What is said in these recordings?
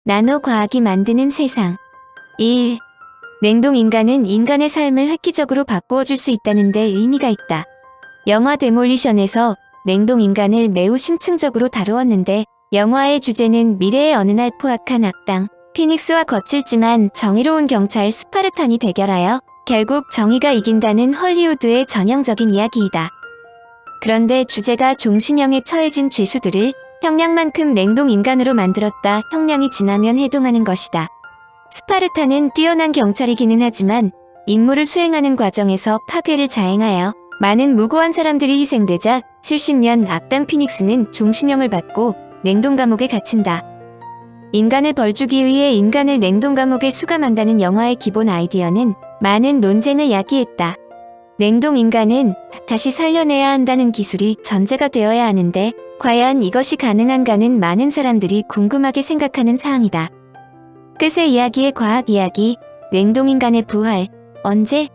나노 과학이 만드는 세상. 1. 냉동인간은 인간의 삶을 획기적으로 바꾸어줄 수 있다는 데 의미가 있다. 영화 데몰리션에서 냉동인간을 매우 심층적으로 다루었는데 영화의 주제는 미래의 어느 날 포악한 악당 피닉스와 거칠지만 정의로운 경찰 스파르탄이 대결하여 결국 정의가 이긴다는 헐리우드의 전형적인 이야기이다. 그런데 주제가 종신형에 처해진 죄수들을 형량만큼 냉동인간으로 만들었다. 형량이 지나면 해동하는 것이다. 스파르타는 뛰어난 경찰이기는 하지만 임무를 수행하는 과정에서 파괴를 자행하여 많은 무고한 사람들이 희생되자 70년 악당 피닉스는 종신형을 받고 냉동감옥에 갇힌다. 인간을 벌주기 위해 인간을 냉동감옥에 수감한다는 영화의 기본 아이디어는 많은 논쟁을 야기했다. 냉동인간은 다시 살려내야 한다는 기술이 전제가 되어야 하는데 과연 이것이 가능한가는 많은 사람들이 궁금하게 생각하는 사항이다. 끝의 이야기의 과학 이야기, 냉동인간의 부활, 언제?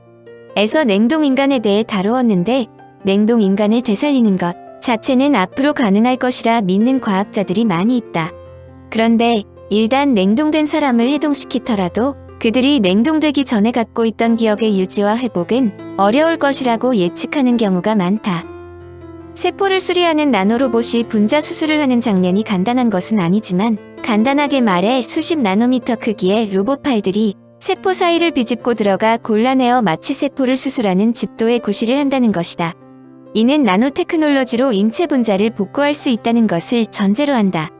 에서 냉동인간에 대해 다루었는데 냉동인간을 되살리는 것 자체는 앞으로 가능할 것이라 믿는 과학자들이 많이 있다. 그런데 일단 냉동된 사람을 해동시키더라도 그들이 냉동되기 전에 갖고 있던 기억의 유지와 회복은 어려울 것이라고 예측하는 경우가 많다. 세포를 수리하는 나노로봇이 분자 수술을 하는 장면이 간단한 것은 아니지만 간단하게 말해 수십 나노미터 크기의 로봇 팔들이 세포 사이를 비집고 들어가 골라내어 마치 세포를 수술하는 집도의 구실을 한다는 것이다. 이는 나노테크놀로지로 인체 분자를 복구할 수 있다는 것을 전제로 한다.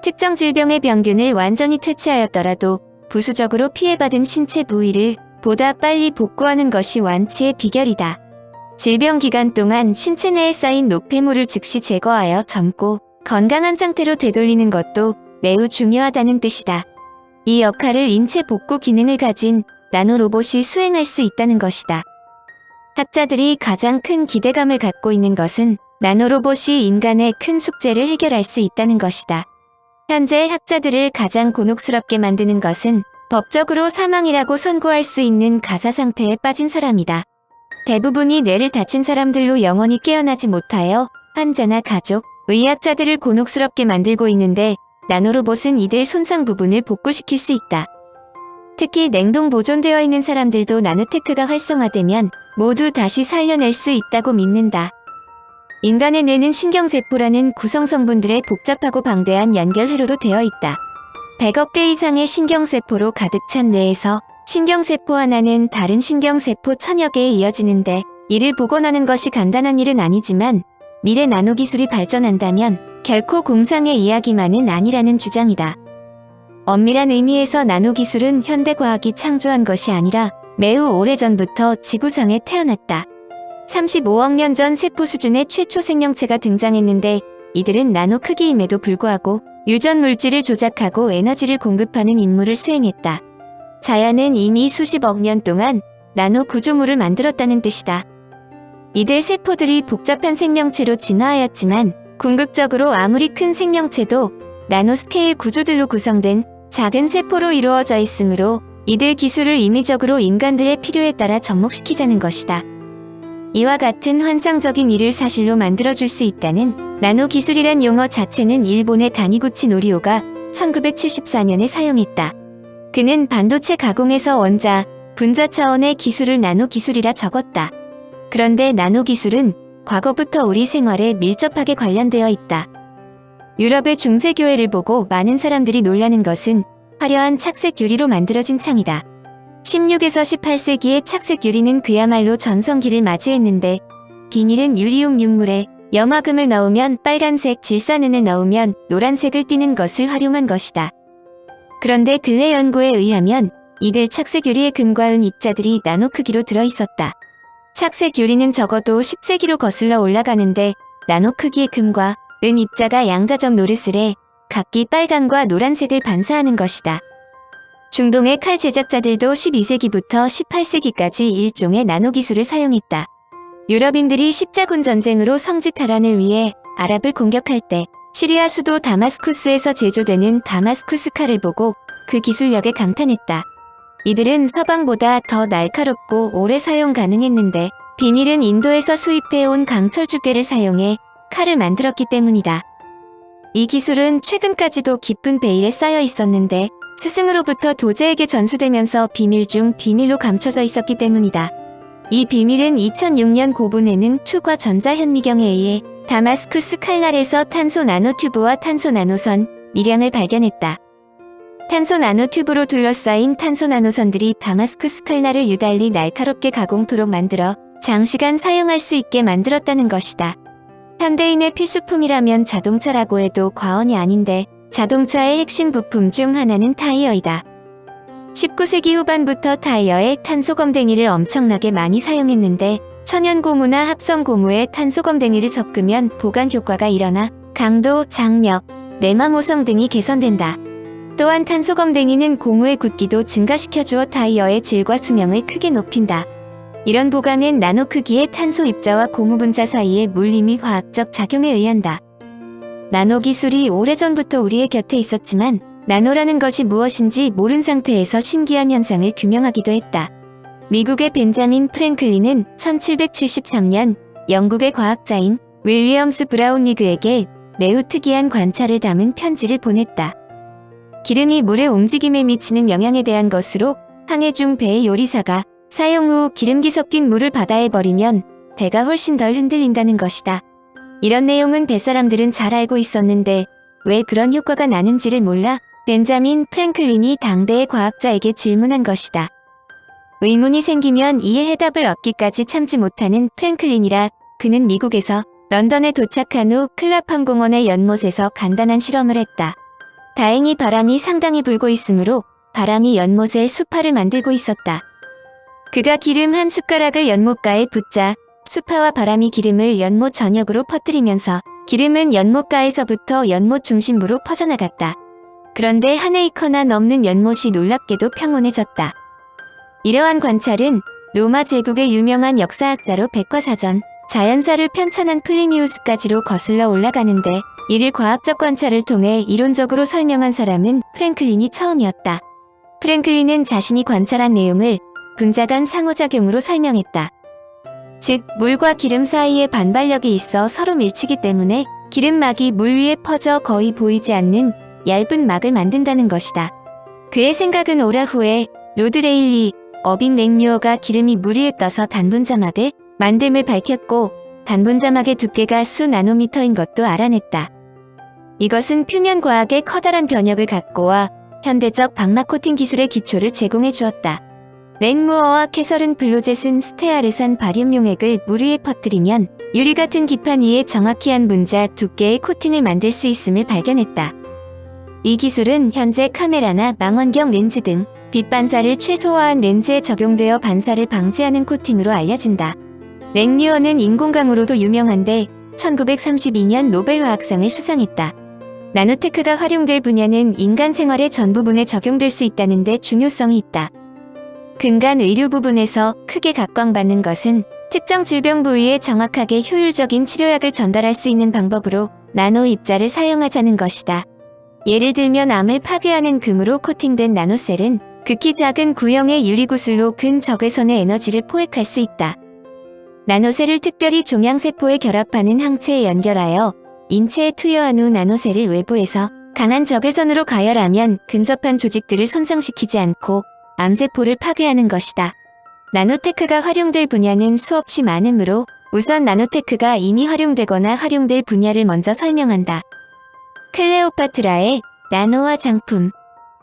특정 질병의 병균을 완전히 퇴치하였더라도 부수적으로 피해받은 신체 부위를 보다 빨리 복구하는 것이 완치의 비결이다. 질병 기간 동안 신체 내에 쌓인 노폐물을 즉시 제거하여 젊고 건강한 상태로 되돌리는 것도 매우 중요하다는 뜻이다. 이 역할을 인체 복구 기능을 가진 나노로봇이 수행할 수 있다는 것이다. 학자들이 가장 큰 기대감을 갖고 있는 것은 나노로봇이 인간의 큰 숙제를 해결할 수 있다는 것이다. 현재 학자들을 가장 곤혹스럽게 만드는 것은 법적으로 사망이라고 선고할 수 있는 가사 상태에 빠진 사람이다. 대부분이 뇌를 다친 사람들로 영원히 깨어나지 못하여 환자나 가족, 의학자들을 곤혹스럽게 만들고 있는데 나노로봇은 이들 손상 부분을 복구시킬 수 있다. 특히 냉동 보존되어 있는 사람들도 나노테크가 활성화되면 모두 다시 살려낼 수 있다고 믿는다. 인간의 뇌는 신경세포라는 구성성분들의 복잡하고 방대한 연결 회로로 되어 있다. 100억 개 이상의 신경세포로 가득 찬 뇌에서 신경세포 하나는 다른 신경세포 1000여 개에 이어지는데 이를 복원하는 것이 간단한 일은 아니지만 미래 나노기술이 발전한다면 결코 공상의 이야기만은 아니라는 주장이다. 엄밀한 의미에서 나노기술은 현대과학이 창조한 것이 아니라 매우 오래전부터 지구상에 태어났다. 35억 년 전 세포 수준의 최초 생명체가 등장했는데 이들은 나노 크기임에도 불구하고 유전 물질을 조작하고 에너지를 공급하는 임무를 수행했다. 자연은 이미 수십억 년 동안 나노 구조물을 만들었다는 뜻이다. 이들 세포들이 복잡한 생명체로 진화하였지만 궁극적으로 아무리 큰 생명체도 나노스케일 구조들로 구성된 작은 세포로 이루어져 있으므로 이들 기술을 임의적으로 인간들의 필요에 따라 접목시키자는 것이다. 이와 같은 환상적인 일을 사실로 만들어줄 수 있다는 나노기술이란 용어 자체는 일본의 다니구치 노리오가 1974년에 사용했다. 그는 반도체 가공에서 원자, 분자 차원의 기술을 나노기술이라 적었다. 그런데 나노기술은 과거부터 우리 생활에 밀접하게 관련되어 있다. 유럽의 중세교회를 보고 많은 사람들이 놀라는 것은 화려한 착색 유리로 만들어진 창이다. 16에서 18세기의 착색 유리는 그야말로 전성기를 맞이했는데 비닐은 유리움 육물에 염화금을 넣으면 빨간색, 질산은을 넣으면 노란색을 띠는 것을 활용한 것이다. 그런데 근래 연구에 의하면 이들 착색 유리의 금과 은 입자들이 나노 크기로 들어있었다. 착색 유리는 적어도 10세기로 거슬러 올라가는데 나노 크기의 금과 은 입자가 양자점 노릇을 각기 빨간과 노란색을 반사하는 것이다. 중동의 칼 제작자들도 12세기부터 18세기까지 일종의 나노기술을 사용했다. 유럽인들이 십자군 전쟁으로 성지 탈환을 위해 아랍을 공격할 때 시리아 수도 다마스쿠스에서 제조되는 다마스쿠스 칼을 보고 그 기술력에 감탄했다. 이들은 서방보다 더 날카롭고 오래 사용 가능했는데 비밀은 인도에서 수입해온 강철 주괴를 사용해 칼을 만들었기 때문이다. 이 기술은 최근까지도 깊은 베일에 쌓여 있었는데 스승으로부터 도제에게 전수되면서 비밀 중 비밀로 감춰져 있었기 때문이다. 이 비밀은 2006년 고분해능 투과 전자현미경에 의해 다마스쿠스 칼날에서 탄소 나노튜브와 탄소 나노선, 미량을 발견했다. 탄소 나노튜브로 둘러싸인 탄소 나노선들이 다마스쿠스 칼날을 유달리 날카롭게 가공토록 만들어 장시간 사용할 수 있게 만들었다는 것이다. 현대인의 필수품이라면 자동차라고 해도 과언이 아닌데 자동차의 핵심 부품 중 하나는 타이어이다. 19세기 후반부터 타이어에 탄소검댕이를 엄청나게 많이 사용했는데 천연고무나 합성고무에 탄소검댕이를 섞으면 보관 효과가 일어나 강도, 장력, 내마모성 등이 개선된다. 또한 탄소검댕이는 고무의 굳기도 증가시켜주어 타이어의 질과 수명을 크게 높인다. 이런 보관은 나노 크기의 탄소 입자와 고무 분자 사이의 물리 및 화학적 작용에 의한다. 나노 기술이 오래전부터 우리의 곁에 있었지만 나노라는 것이 무엇인지 모른 상태에서 신기한 현상을 규명하기도 했다. 미국의 벤자민 프랭클린은 1773년 영국의 과학자인 윌리엄스 브라운리그에게 매우 특이한 관찰을 담은 편지를 보냈다. 기름이 물의 움직임에 미치는 영향에 대한 것으로 항해 중 배의 요리사가 사용 후 기름기 섞인 물을 바다에 버리면 배가 훨씬 덜 흔들린다는 것이다. 이런 내용은 뱃사람들은 잘 알고 있었는데 왜 그런 효과가 나는지를 몰라 벤자민 프랭클린이 당대의 과학자에게 질문한 것이다. 의문이 생기면 이에 해답을 얻기까지 참지 못하는 프랭클린이라 그는 미국에서 런던에 도착한 후 클라팜 공원의 연못에서 간단한 실험을 했다. 다행히 바람이 상당히 불고 있으므로 바람이 연못에 수파를 만들고 있었다. 그가 기름 한 숟가락을 연못가에 붓자 수파와 바람이 기름을 연못 전역으로 퍼뜨리면서 기름은 연못가에서부터 연못 중심부로 퍼져나갔다. 그런데 한 에이커나 넘는 연못이 놀랍게도 평온해졌다. 이러한 관찰은 로마 제국의 유명한 역사학자로 백과사전, 자연사를 편찬한 플리니우스까지로 거슬러 올라가는데 이를 과학적 관찰을 통해 이론적으로 설명한 사람은 프랭클린이 처음이었다. 프랭클린은 자신이 관찰한 내용을 분자 간 상호작용으로 설명했다. 즉, 물과 기름 사이에 반발력이 있어 서로 밀치기 때문에 기름막이 물 위에 퍼져 거의 보이지 않는 얇은 막을 만든다는 것이다. 그의 생각은 오라 후에 로드 레일리, 어빙 랭뮤어가 기름이 물 위에 떠서 단분자막을 만듦을 밝혔고 단분자막의 두께가 수 나노미터인 것도 알아냈다. 이것은 표면과학의 커다란 변혁을 갖고 와 현대적 방막 코팅 기술의 기초를 제공해 주었다. 랭무어와 캐서른 블로젯은 스테아르산 바륨 용액을 물 위에 퍼뜨리면 유리 같은 기판 위에 정확히 한 분자 두께의 코팅을 만들 수 있음을 발견했다. 이 기술은 현재 카메라나 망원경 렌즈 등 빛 반사를 최소화한 렌즈에 적용되어 반사를 방지하는 코팅으로 알려진다. 랭뮤어는 인공광으로도 유명한데 1932년 노벨 화학상을 수상했다. 나노테크가 활용될 분야는 인간 생활의 전 부분에 적용될 수 있다는 데 중요성이 있다. 근간 의료 부분에서 크게 각광받는 것은 특정 질병 부위에 정확하게 효율적인 치료약을 전달할 수 있는 방법으로 나노 입자를 사용하자는 것이다. 예를 들면 암을 파괴하는 금으로 코팅된 나노셀은 극히 작은 구형의 유리구슬로 근적외선의 에너지를 포획할 수 있다. 나노셀을 특별히 종양세포에 결합하는 항체에 연결하여 인체에 투여한 후 나노셀을 외부에서 강한 적외선으로 가열하면 근접한 조직들을 손상시키지 않고 암세포를 파괴하는 것이다. 나노테크가 활용될 분야는 수없이 많으므로 우선 나노테크가 이미 활용되거나 활용될 분야를 먼저 설명한다. 클레오파트라의 나노 화장품,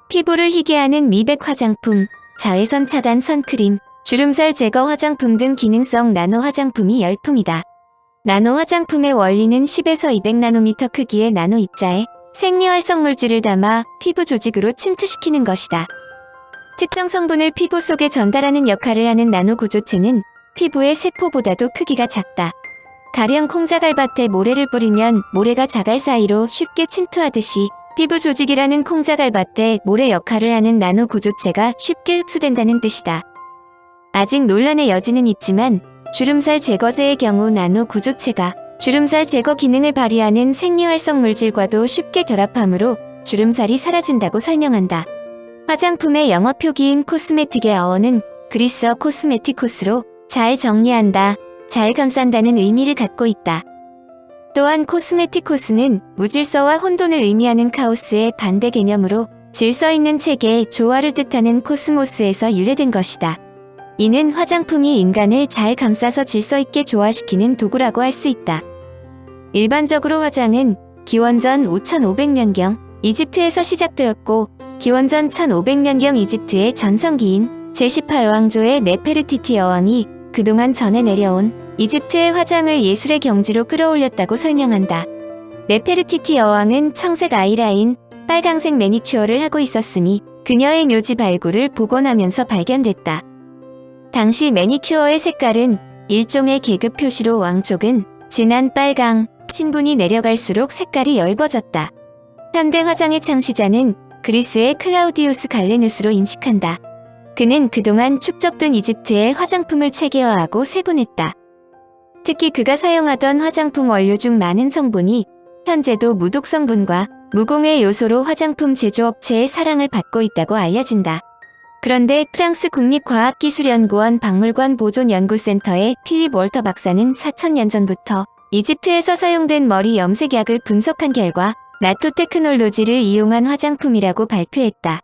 피부를 희게 하는 미백 화장품, 자외선 차단 선크림, 주름살 제거 화장품 등 기능성 나노 화장품이 열풍이다. 나노 화장품의 원리는 10에서 200나노미터 크기의 나노 입자에 생리활성 물질을 담아 피부 조직으로 침투시키는 것이다. 특정 성분을 피부 속에 전달하는 역할을 하는 나노 구조체는 피부의 세포보다도 크기가 작다. 가령 콩자갈밭에 모래를 뿌리면 모래가 자갈 사이로 쉽게 침투하듯이 피부 조직이라는 콩자갈밭에 모래 역할을 하는 나노 구조체가 쉽게 흡수된다는 뜻이다. 아직 논란의 여지는 있지만 주름살 제거제의 경우 나노 구조체가 주름살 제거 기능을 발휘하는 생리활성 물질과도 쉽게 결합하므로 주름살이 사라진다고 설명한다. 화장품의 영어 표기인 코스메틱의 어원은 그리스어 코스메티코스로 잘 정리한다, 잘 감싼다는 의미를 갖고 있다. 또한 코스메티코스는 무질서와 혼돈을 의미하는 카오스의 반대 개념으로 질서 있는 체계의 조화를 뜻하는 코스모스에서 유래된 것이다. 이는 화장품이 인간을 잘 감싸서 질서 있게 조화시키는 도구라고 할 수 있다. 일반적으로 화장은 기원전 5500년경 이집트에서 시작되었고 기원전 1500년경 이집트의 전성기인 제18왕조의 네페르티티 여왕이 그동안 전해 내려온 이집트의 화장을 예술의 경지로 끌어올렸다고 설명한다. 네페르티티 여왕은 청색 아이라인, 빨강색 매니큐어를 하고 있었으니 그녀의 묘지 발굴을 복원하면서 발견됐다. 당시 매니큐어의 색깔은 일종의 계급 표시로 왕족은 진한 빨강, 신분이 내려갈수록 색깔이 엷어졌다. 현대 화장의 창시자는 그리스의 클라우디우스 갈레누스로 인식한다. 그는 그동안 축적된 이집트의 화장품을 체계화하고 세분했다. 특히 그가 사용하던 화장품 원료 중 많은 성분이 현재도 무독 성분과 무공해 요소로 화장품 제조업체의 사랑을 받고 있다고 알려진다. 그런데 프랑스 국립과학기술연구원 박물관 보존연구센터의 필립 월터 박사는 4000년 전부터 이집트에서 사용된 머리 염색약을 분석한 결과 나토 테크놀로지를 이용한 화장품이라고 발표했다.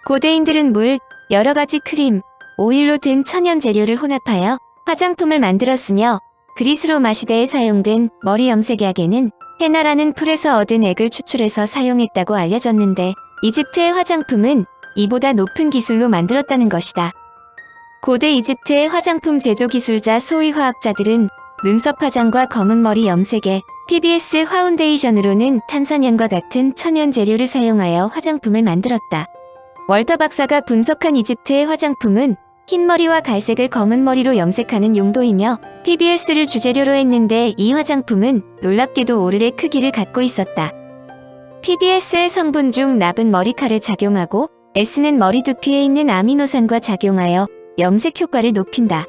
고대인들은 물, 여러 가지 크림, 오일로 든 천연 재료를 혼합하여 화장품을 만들었으며 그리스 로마 시대에 사용된 머리 염색약에는 헤나라는 풀에서 얻은 액을 추출해서 사용했다고 알려졌는데 이집트의 화장품은 이보다 높은 기술로 만들었다는 것이다. 고대 이집트의 화장품 제조 기술자 소위 화학자들은 눈썹 화장과 검은 머리 염색에 PBS 파운데이션으로는 탄산연과 같은 천연 재료를 사용하여 화장품을 만들었다. 월터 박사가 분석한 이집트의 화장품은 흰머리와 갈색을 검은 머리로 염색하는 용도이며 PBS를 주재료로 했는데 이 화장품은 놀랍게도 오를의 크기를 갖고 있었다. PBS의 성분 중 납은 머리칼에 작용하고 S는 머리 두피에 있는 아미노산과 작용하여 염색 효과를 높인다.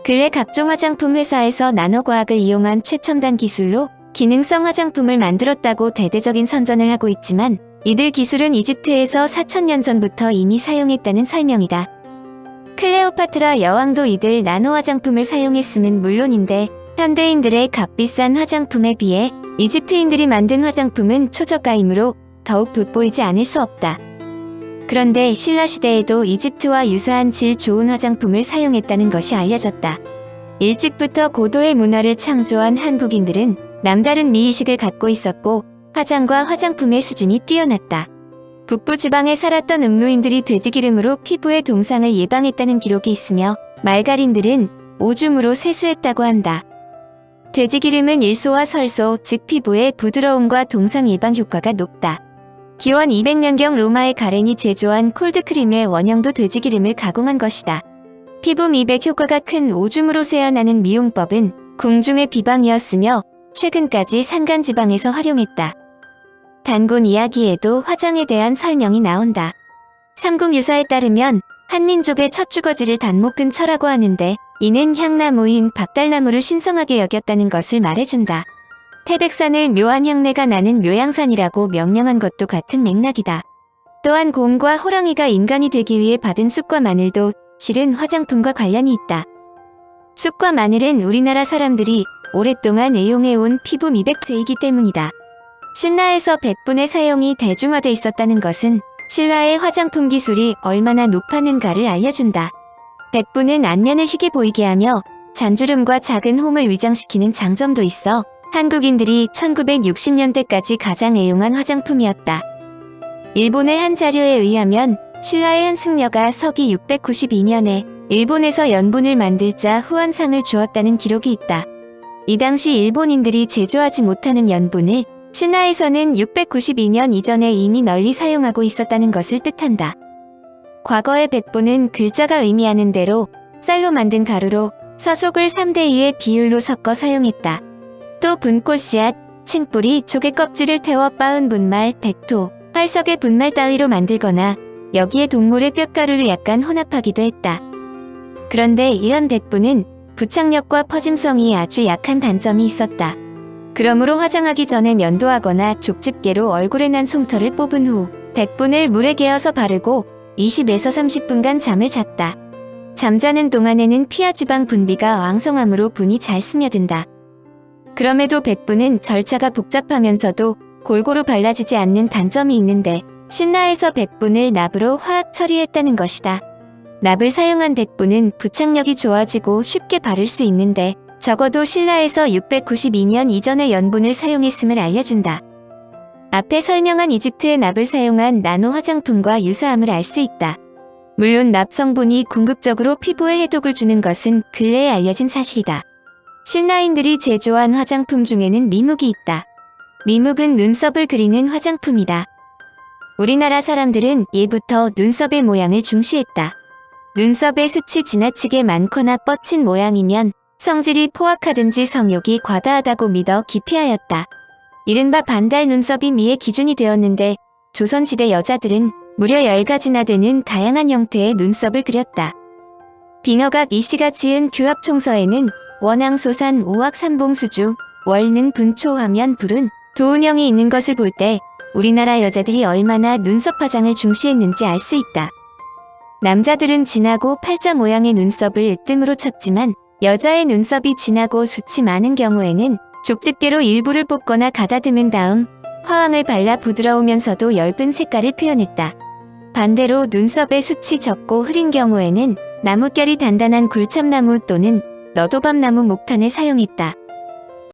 근래 각종 화장품 회사에서 나노과학을 이용한 최첨단 기술로 기능성 화장품을 만들었다고 대대적인 선전을 하고 있지만 이들 기술은 이집트에서 4000년 전부터 이미 사용했다는 설명이다. 클레오파트라 여왕도 이들 나노 화장품을 사용했음은 물론인데 현대인들의 값비싼 화장품에 비해 이집트인들이 만든 화장품은 초저가이므로 더욱 돋보이지 않을 수 없다. 그런데 신라시대에도 이집트와 유사한 질 좋은 화장품을 사용했다는 것이 알려졌다. 일찍부터 고도의 문화를 창조한 한국인들은 남다른 미의식을 갖고 있었고 화장과 화장품의 수준이 뛰어났다. 북부 지방에 살았던 음루인들이 돼지기름으로 피부의 동상을 예방했다는 기록이 있으며 말갈인들은 오줌으로 세수했다고 한다. 돼지기름은 일소와 설소, 즉 피부의 부드러움과 동상 예방 효과가 높다. 기원 200년경 로마의 가렌이 제조한 콜드크림의 원형도 돼지기름을 가공한 것이다. 피부 미백 효과가 큰 오줌으로 새어나는 미용법은 궁중의 비방이었으며 최근까지 산간지방에서 활용했다. 단군 이야기에도 화장에 대한 설명이 나온다. 삼국유사에 따르면 한민족의 첫 주거지를 단목근처라고 하는데 이는 향나무인 박달나무를 신성하게 여겼다는 것을 말해준다. 태백산을 묘한 향내가 나는 묘양산이라고 명명한 것도 같은 맥락이다. 또한 곰과 호랑이가 인간이 되기 위해 받은 쑥과 마늘도 실은 화장품과 관련이 있다. 쑥과 마늘은 우리나라 사람들이 오랫동안 애용해온 피부 미백제이기 때문이다. 신라에서 백분의 사용이 대중화돼 있었다는 것은 신라의 화장품 기술이 얼마나 높았는가를 알려준다. 백분은 안면을 희게 보이게 하며 잔주름과 작은 홈을 위장시키는 장점도 있어 한국인들이 1960년대까지 가장 애용한 화장품이었다. 일본의 한 자료에 의하면 신라의 한 승려가 서기 692년에 일본에서 연분을 만들자 후원상을 주었다는 기록이 있다. 이 당시 일본인들이 제조하지 못하는 연분을 신라에서는 692년 이전에 이미 널리 사용하고 있었다는 것을 뜻한다. 과거의 백분은 글자가 의미하는 대로 쌀로 만든 가루로 서속을 3대2의 비율로 섞어 사용했다. 또 분꽃씨앗, 칡뿌리, 조개 껍질을 태워 빻은 분말, 백토, 활석의 분말 따위로 만들거나 여기에 동물의 뼈가루를 약간 혼합하기도 했다. 그런데 이런 백분은 부착력과 퍼짐성이 아주 약한 단점이 있었다. 그러므로 화장하기 전에 면도하거나 족집게로 얼굴에 난 솜털을 뽑은 후 백분을 물에 개어서 바르고 20에서 30분간 잠을 잤다. 잠자는 동안에는 피하 지방 분비가 왕성하므로 분이 잘 스며든다. 그럼에도 백분은 절차가 복잡하면서도 골고루 발라지지 않는 단점이 있는데 신라에서 백분을 납으로 화학 처리했다는 것이다. 납을 사용한 백분은 부착력이 좋아지고 쉽게 바를 수 있는데 적어도 신라에서 692년 이전의 연분을 사용했음을 알려준다. 앞에 설명한 이집트의 납을 사용한 나노 화장품과 유사함을 알 수 있다. 물론 납 성분이 궁극적으로 피부에 해독을 주는 것은 근래에 알려진 사실이다. 신라인들이 제조한 화장품 중에는 미묵이 있다. 미묵은 눈썹을 그리는 화장품이다. 우리나라 사람들은 예부터 눈썹의 모양을 중시했다. 눈썹의 숱이 지나치게 많거나 뻗친 모양이면 성질이 포악하든지 성욕이 과다하다고 믿어 기피하였다. 이른바 반달 눈썹이 미의 기준이 되었는데 조선시대 여자들은 무려 10가지나 되는 다양한 형태의 눈썹을 그렸다. 빙어각 이씨가 지은 규합총서에는 원앙소산 오악삼봉수주 월능 분초하면 불은 도운형이 있는 것을 볼 때 우리나라 여자들이 얼마나 눈썹 화장을 중시했는지 알 수 있다. 남자들은 진하고 팔자 모양의 눈썹을 으뜸으로 쳤지만 여자의 눈썹이 진하고 숱이 많은 경우에는 족집게로 일부를 뽑거나 가다듬은 다음 화황을 발라 부드러우면서도 엷은 색깔을 표현했다. 반대로 눈썹의 숱이 적고 흐린 경우에는 나뭇결이 단단한 굴참나무 또는 너도밤나무 목탄을 사용했다.